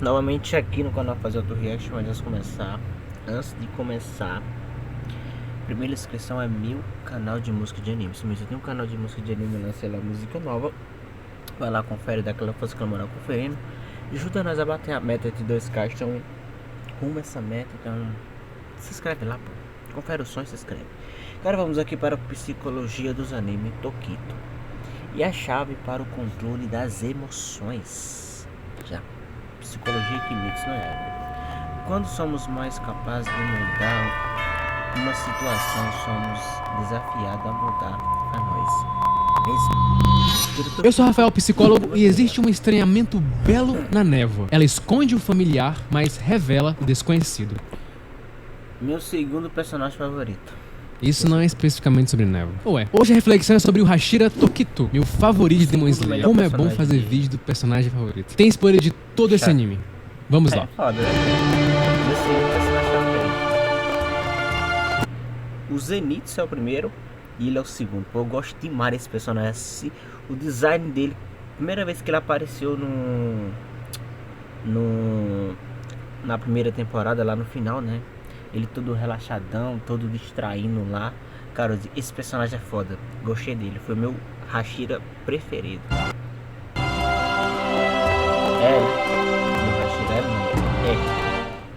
Novamente aqui no canal Fazer Outro React, mas antes de começar, primeira inscrição é meu canal de música de anime. Se você tem um canal de música de anime, lancei lá música nova, vai lá, confere, dá aquela força que moral conferindo, e ajuda nós a bater a meta de 2K, então rumo essa meta, então se inscreve lá, pô. Confere o som e se inscreve. Agora vamos aqui para a psicologia dos animes Tokito e a chave para o controle das emoções. Já psicologia e Kimetsu no Yaiba. Quando somos mais capazes de mudar uma situação, somos desafiados a mudar a nós. Eu sou Rafael, psicólogo, e existe um estranhamento belo na névoa. Ela esconde o familiar, mas revela o desconhecido. Meu segundo personagem favorito. Isso não é especificamente sobre névoa. Ué, hoje a reflexão é sobre o Hashira Tokito, meu favorito de Demon Slayer. Como é bom fazer vídeo do personagem favorito. Tem spoiler de todo esse anime. Vamos lá. Foda, né? Meu segundo personagem favorito. O Zenitsu é o primeiro e ele é o segundo. Pô, eu gosto demais desse personagem. O design dele, primeira vez que ele apareceu na primeira temporada, lá no final, né? Ele todo relaxadão, todo distraindo lá. Cara, esse personagem é foda. Gostei dele, foi meu Hashira preferido.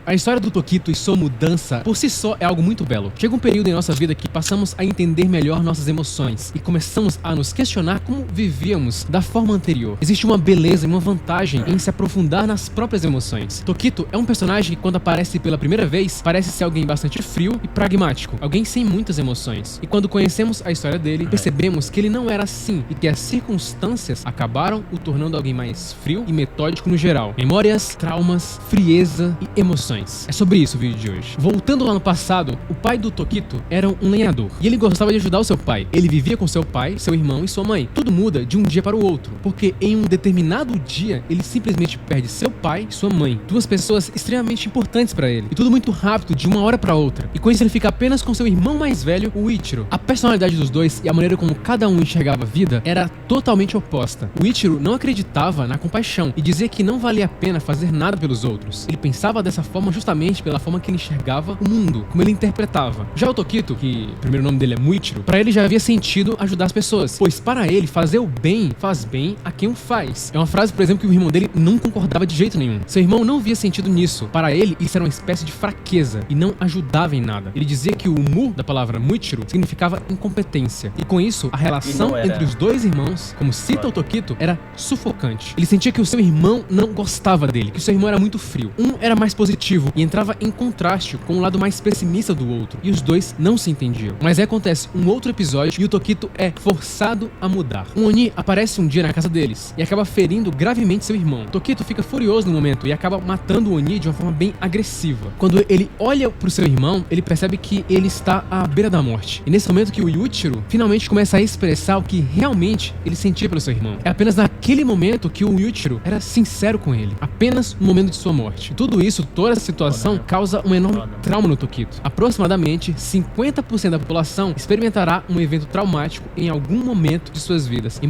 A história do Tokito e sua mudança por si só é algo muito belo. Chega um período em nossa vida que passamos a entender melhor nossas emoções e começamos a nos questionar como vivíamos da forma anterior. Existe uma beleza e uma vantagem em se aprofundar nas próprias emoções. Tokito é um personagem que, quando aparece pela primeira vez, parece ser alguém bastante frio e pragmático, alguém sem muitas emoções. E quando conhecemos a história dele, percebemos que ele não era assim e que as circunstâncias acabaram o tornando alguém mais frio e metódico no geral. Memórias, traumas, frieza e emoções. É sobre isso o vídeo de hoje. Voltando lá no passado, o pai do Tokito era um lenhador e ele gostava de ajudar o seu pai. Ele vivia com seu pai, seu irmão e sua mãe. Tudo muda de um dia para o outro, porque em um determinado dia ele simplesmente perde seu pai e sua mãe, duas pessoas extremamente importantes para ele, e tudo muito rápido, de uma hora para outra. E com isso ele fica apenas com seu irmão mais velho, o Ichiro. A personalidade dos dois e a maneira como cada um enxergava a vida era totalmente oposta. O Ichiro não acreditava na compaixão e dizia que não valia a pena fazer nada pelos outros. Ele pensava dessa forma justamente pela forma que ele enxergava o mundo, como ele interpretava. Já o Tokito, que o primeiro nome dele é Muichiro, para ele já havia sentido ajudar as pessoas, pois para ele fazer o bem faz bem a quem o faz. É uma frase, por exemplo, que o irmão dele não concordava de jeito nenhum. Seu irmão não via sentido nisso. Para ele, isso era uma espécie de fraqueza e não ajudava em nada. Ele dizia que o mu da palavra Muichiro significava incompetência, e com isso a relação entre os dois irmãos, como cita o Tokito, era sufocante. Ele sentia que o seu irmão não gostava dele, que o seu irmão era muito frio. Um era mais positivo e entrava em contraste com o lado mais pessimista do outro, e os dois não se entendiam. Mas aí acontece um outro episódio e o Tokito é forçado a mudar. Um Oni aparece um dia na casa deles e acaba ferindo gravemente seu irmão. Tokito fica furioso no momento e acaba matando o Oni de uma forma bem agressiva. Quando ele olha pro seu irmão, ele percebe que ele está à beira da morte. E nesse momento que o Yuichiro finalmente começa a expressar o que realmente ele sentia pelo seu irmão. É apenas naquele momento que o Yuichiro era sincero com ele, apenas no momento de sua morte. E tudo isso, toda essa situação causa um enorme trauma no Tokito. Aproximadamente 50% da população experimentará um evento traumático em algum momento de suas vidas.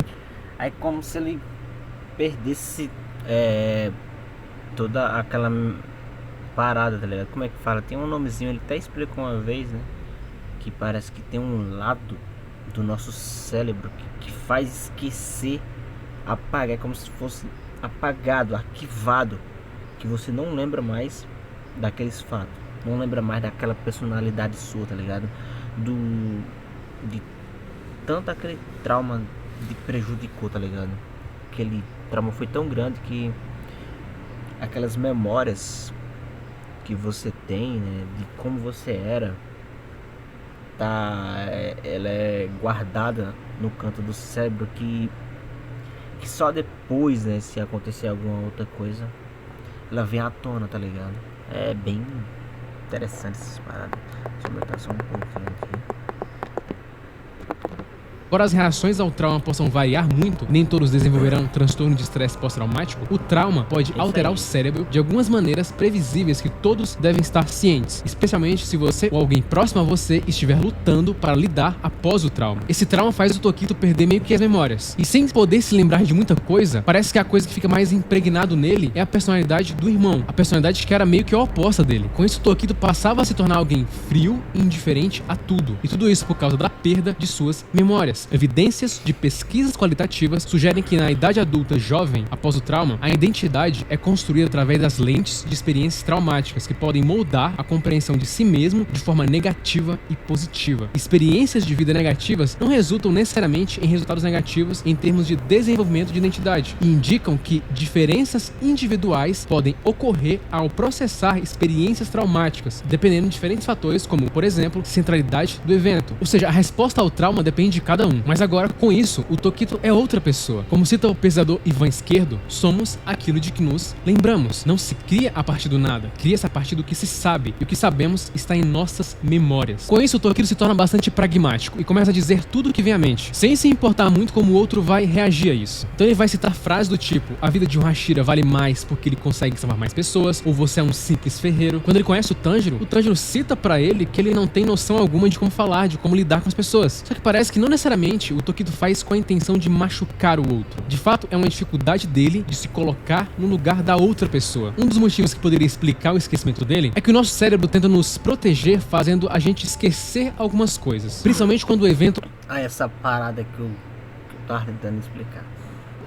Aí como se ele perdesse toda aquela parada, tá ligado? Como é que fala? Tem um nomezinho, ele até explicou uma vez, né? Que parece que tem um lado do nosso cérebro que faz esquecer, apagar, é como se fosse apagado, arquivado, que você não lembra mais daqueles fatos, não lembra mais daquela personalidade sua, tá ligado? De tanto aquele trauma de prejudicou, tá ligado? Aquele trauma foi tão grande que aquelas memórias que você tem, né, de como você era, ela é guardada no canto do cérebro que só depois, né, se acontecer alguma outra coisa, ela vem à tona, tá ligado? É bem interessante essas paradas. Deixa eu aumentar só um pouquinho aqui. Embora as reações ao trauma possam variar muito, nem todos desenvolverão transtorno de estresse pós-traumático, o trauma pode alterar o cérebro de algumas maneiras previsíveis que todos devem estar cientes, especialmente se você ou alguém próximo a você estiver lutando para lidar após o trauma. Esse trauma faz o Tokito perder meio que as memórias, e sem poder se lembrar de muita coisa, parece que a coisa que fica mais impregnado nele é a personalidade do irmão, a personalidade que era meio que a oposta dele. Com isso, o Tokito passava a se tornar alguém frio e indiferente a tudo, e tudo isso por causa da perda de suas memórias. Evidências de pesquisas qualitativas sugerem que na idade adulta jovem, após o trauma, a identidade é construída através das lentes de experiências traumáticas que podem moldar a compreensão de si mesmo de forma negativa e positiva. Experiências de vida negativas não resultam necessariamente em resultados negativos em termos de desenvolvimento de identidade e indicam que diferenças individuais podem ocorrer ao processar experiências traumáticas, dependendo de diferentes fatores como, por exemplo, centralidade do evento. Ou seja, a resposta ao trauma depende de cada um. Mas agora, com isso, o Tokito é outra pessoa. Como cita o pesquisador Ivan Esquerdo, somos aquilo de que nos lembramos. Não se cria a partir do nada, cria-se a partir do que se sabe, e o que sabemos está em nossas memórias. Com isso, o Tokito se torna bastante pragmático e começa a dizer tudo o que vem à mente, sem se importar muito como o outro vai reagir a isso. Então ele vai citar frases do tipo: a vida de um Hashira vale mais porque ele consegue salvar mais pessoas, ou você é um simples ferreiro. Quando ele conhece o Tanjiro cita pra ele que ele não tem noção alguma de como falar, de como lidar com as pessoas. Só que parece que não necessariamente o Tokito faz com a intenção de machucar o outro. De fato, é uma dificuldade dele de se colocar no lugar da outra pessoa. Um dos motivos que poderia explicar o esquecimento dele é que o nosso cérebro tenta nos proteger, fazendo a gente esquecer algumas coisas, principalmente quando o evento essa parada que eu tava tentando explicar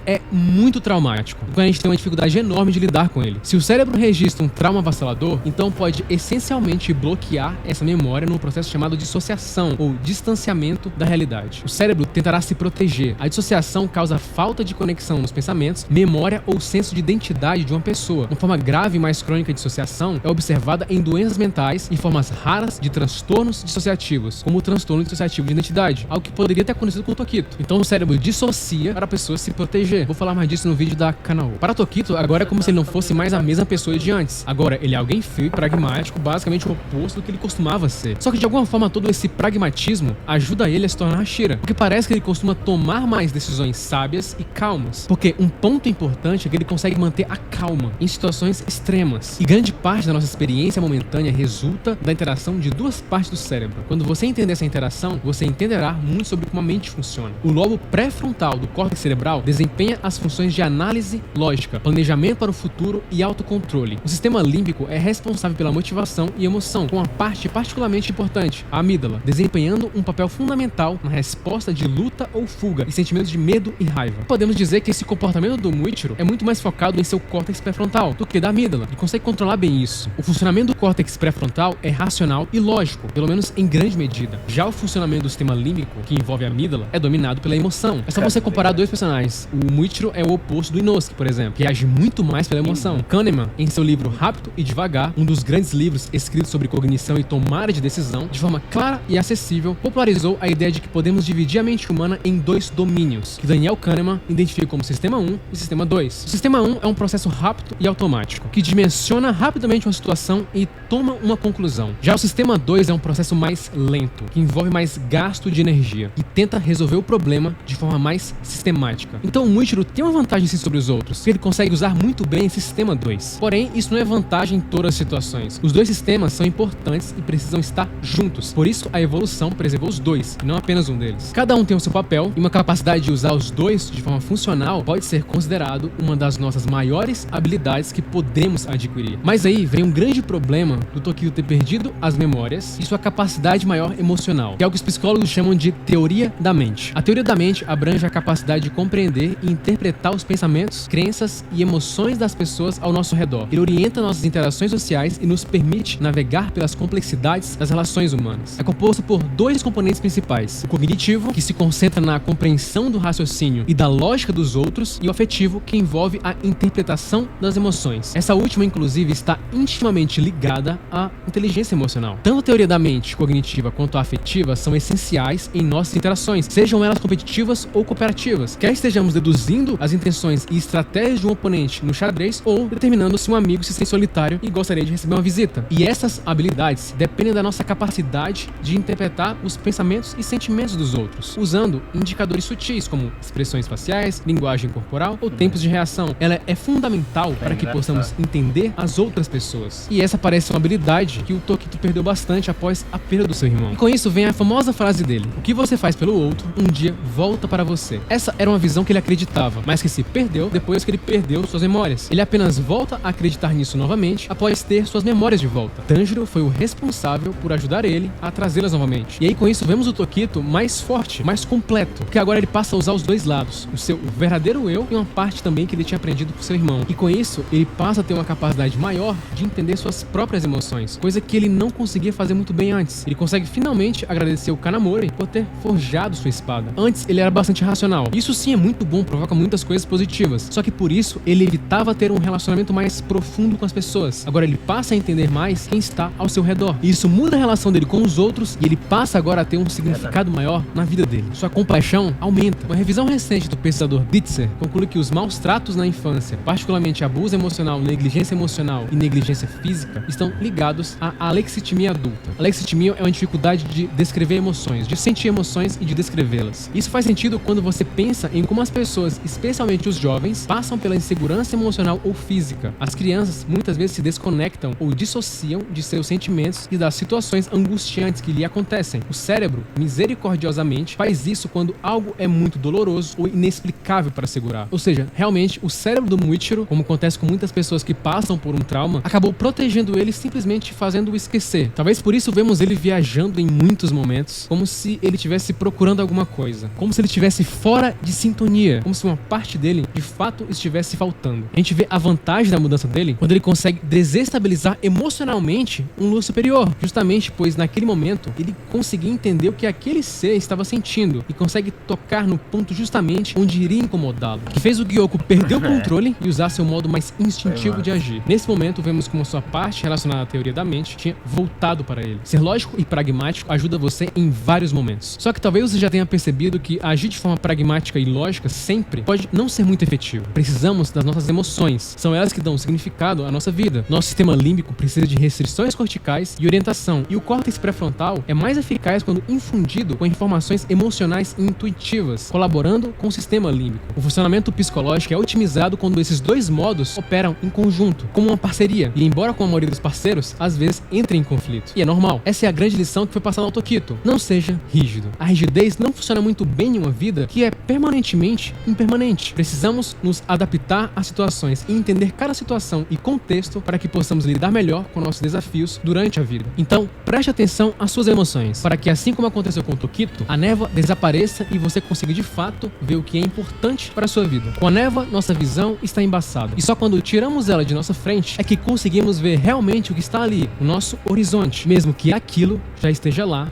é muito traumático, quando a gente tem uma dificuldade enorme de lidar com ele. Se o cérebro registra um trauma avassalador, então pode essencialmente bloquear essa memória num processo chamado dissociação ou distanciamento da realidade. O cérebro tentará se proteger. A dissociação causa falta de conexão nos pensamentos, memória ou senso de identidade de uma pessoa. Uma forma grave e mais crônica de dissociação é observada em doenças mentais e formas raras de transtornos dissociativos, como o transtorno dissociativo de identidade, algo que poderia ter acontecido com o Tokito. Então o cérebro dissocia para a pessoa se proteger. Vou falar mais disso no vídeo da Kanao. Para Tokito, agora é como se ele não fosse mais a mesma pessoa de antes. Agora, ele é alguém frio e pragmático, basicamente o oposto do que ele costumava ser. Só que de alguma forma todo esse pragmatismo ajuda ele a se tornar Hashira, porque parece que ele costuma tomar mais decisões sábias e calmas. Porque um ponto importante é que ele consegue manter a calma em situações extremas. E grande parte da nossa experiência momentânea resulta da interação de duas partes do cérebro. Quando você entender essa interação, você entenderá muito sobre como a mente funciona. O lobo pré-frontal do córtex cerebral desempenha as funções de análise lógica, planejamento para o futuro e autocontrole. O sistema límbico é responsável pela motivação e emoção, com uma parte particularmente importante, a amígdala, desempenhando um papel fundamental na resposta de luta ou fuga e sentimentos de medo e raiva. Podemos dizer que esse comportamento do Muichiro é muito mais focado em seu córtex pré-frontal do que da amígdala. Ele consegue controlar bem isso. O funcionamento do córtex pré-frontal é racional e lógico, pelo menos em grande medida. Já o funcionamento do sistema límbico, que envolve a amígdala, é dominado pela emoção. É só você comparar dois personagens. O Muichiro é o oposto do Inosuke, por exemplo, que age muito mais pela emoção. Kahneman, em seu livro Rápido e Devagar, um dos grandes livros escritos sobre cognição e tomada de decisão, de forma clara e acessível, popularizou a ideia de que podemos dividir a mente humana em dois domínios, que Daniel Kahneman identifica como Sistema 1 e Sistema 2. O Sistema 1 é um processo rápido e automático, que dimensiona rapidamente uma situação e toma uma conclusão. Já o Sistema 2 é um processo mais lento, que envolve mais gasto de energia e tenta resolver o problema de forma mais sistemática. Então o Muichiro tem uma vantagem sim sobre os outros, que ele consegue usar muito bem esse Sistema 2. Porém, isso não é vantagem em todas as situações. Os dois sistemas são importantes e precisam estar juntos. Por isso, a evolução preservou os dois, e não apenas um deles. Cada um tem o seu papel, e uma capacidade de usar os dois de forma funcional pode ser considerado uma das nossas maiores habilidades que podemos adquirir. Mas aí vem um grande problema do Tokito ter perdido as memórias e sua capacidade maior emocional, que é o que os psicólogos chamam de teoria da mente. A teoria da mente abrange a capacidade de compreender e interpretar os pensamentos, crenças e emoções das pessoas ao nosso redor. Ele orienta nossas interações sociais e nos permite navegar pelas complexidades das relações humanas. É composto por dois componentes principais: o cognitivo, que se concentra na compreensão do raciocínio e da lógica dos outros, e o afetivo, que envolve a interpretação das emoções. Essa última, inclusive, está intimamente ligada à inteligência emocional. Tanto a teoria da mente cognitiva quanto a afetiva são essenciais em nossas interações, sejam elas competitivas ou cooperativas. Quer estejamos deduzindo deduzindo as intenções e estratégias de um oponente no xadrez ou determinando se um amigo se sente solitário e gostaria de receber uma visita. E essas habilidades dependem da nossa capacidade de interpretar os pensamentos e sentimentos dos outros, usando indicadores sutis como expressões faciais, linguagem corporal ou tempos de reação. Ela é fundamental para que possamos entender as outras pessoas. E essa parece uma habilidade que o Tokito perdeu bastante após a perda do seu irmão. E com isso vem a famosa frase dele: o que você faz pelo outro, um dia volta para você. Essa era uma visão que ele acreditava, mas que se perdeu depois que ele perdeu suas memórias. Ele apenas volta a acreditar nisso novamente após ter suas memórias de volta. Tanjiro foi o responsável por ajudar ele a trazê-las novamente. E aí com isso vemos o Tokito mais forte, mais completo, porque agora ele passa a usar os dois lados, o seu verdadeiro eu e uma parte também que ele tinha aprendido com seu irmão. E com isso ele passa a ter uma capacidade maior de entender suas próprias emoções, coisa que ele não conseguia fazer muito bem antes. Ele consegue finalmente agradecer o Kanamori por ter forjado sua espada. Antes ele era bastante racional. Isso sim é muito bom, provoca muitas coisas positivas. Só que por isso ele evitava ter um relacionamento mais profundo com as pessoas. Agora ele passa a entender mais quem está ao seu redor. E isso muda a relação dele com os outros e ele passa agora a ter um significado maior na vida dele. Sua compaixão aumenta. Uma revisão recente do pesquisador Ditzer conclui que os maus tratos na infância, particularmente abuso emocional, negligência emocional e negligência física, estão ligados à alexitimia adulta. Alexitimia é uma dificuldade de descrever emoções, de sentir emoções e de descrevê-las. Isso faz sentido quando você pensa em como as pessoas, especialmente os jovens, passam pela insegurança emocional ou física. As crianças muitas vezes se desconectam ou dissociam de seus sentimentos e das situações angustiantes que lhe acontecem. O cérebro, misericordiosamente, faz isso quando algo é muito doloroso ou inexplicável para segurar. Ou seja, realmente, o cérebro do Muichiro, como acontece com muitas pessoas que passam por um trauma, acabou protegendo ele, simplesmente fazendo-o esquecer. Talvez por isso vemos ele viajando em muitos momentos, como se ele estivesse procurando alguma coisa, como se ele estivesse fora de sintonia, como se uma parte dele, de fato, estivesse faltando. A gente vê a vantagem da mudança dele quando ele consegue desestabilizar emocionalmente um Lua superior, justamente pois naquele momento ele conseguia entender o que aquele ser estava sentindo e consegue tocar no ponto justamente onde iria incomodá-lo, que fez o Gyoko perder o controle e usar seu modo mais instintivo de agir. Nesse momento vemos como sua parte relacionada à teoria da mente tinha voltado para ele. Ser lógico e pragmático ajuda você em vários momentos. Só que talvez você já tenha percebido que agir de forma pragmática e lógica sempre pode não ser muito efetivo. Precisamos das nossas emoções. São elas que dão significado à nossa vida. Nosso sistema límbico precisa de restrições corticais e orientação, e o córtex pré-frontal é mais eficaz quando infundido com informações emocionais e intuitivas, colaborando com o sistema límbico. O funcionamento psicológico é otimizado quando esses dois modos operam em conjunto, como uma parceria, e embora com a maioria dos parceiros, às vezes entrem em conflito. E é normal. Essa é a grande lição que foi passada ao Tokito. Não seja rígido. A rigidez não funciona muito bem em uma vida que é permanentemente impermanente. Precisamos nos adaptar às situações e entender cada situação e contexto para que possamos lidar melhor com nossos desafios durante a vida. Então, preste atenção às suas emoções, para que assim como aconteceu com o Tokito, a névoa desapareça e você consiga de fato ver o que é importante para a sua vida. Com a névoa, nossa visão está embaçada, e só quando tiramos ela de nossa frente é que conseguimos ver realmente o que está ali, o nosso horizonte, mesmo que aquilo já esteja lá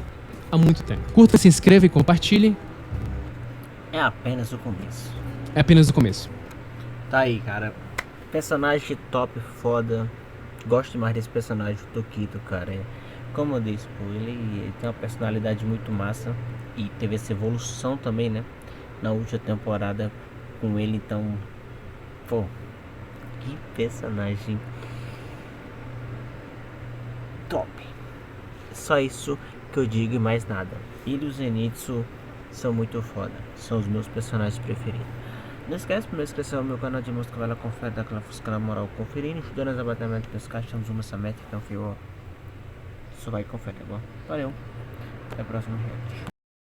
há muito tempo. Curta, se inscreva e compartilhe. É apenas o começo. É apenas o começo. Tá aí, cara. Personagem top, foda. Gosto demais desse personagem, o Tokito, cara. Como eu disse, pô, ele tem uma personalidade muito massa. E teve essa evolução também, né? Na última temporada com ele, então... Pô, que personagem top. Só isso que eu digo e mais nada. Ele e o Zenitsu são muito foda. São os meus personagens preferidos. Não esquece de se inscrever no meu canal de música, vai lá, confere, dá aquela fusca na moral, conferindo, estudando os abatamentos dos caixas, estamos uma essa meta, então fio, ó. Só vai e confere, tá bom? Valeu. Até a próxima.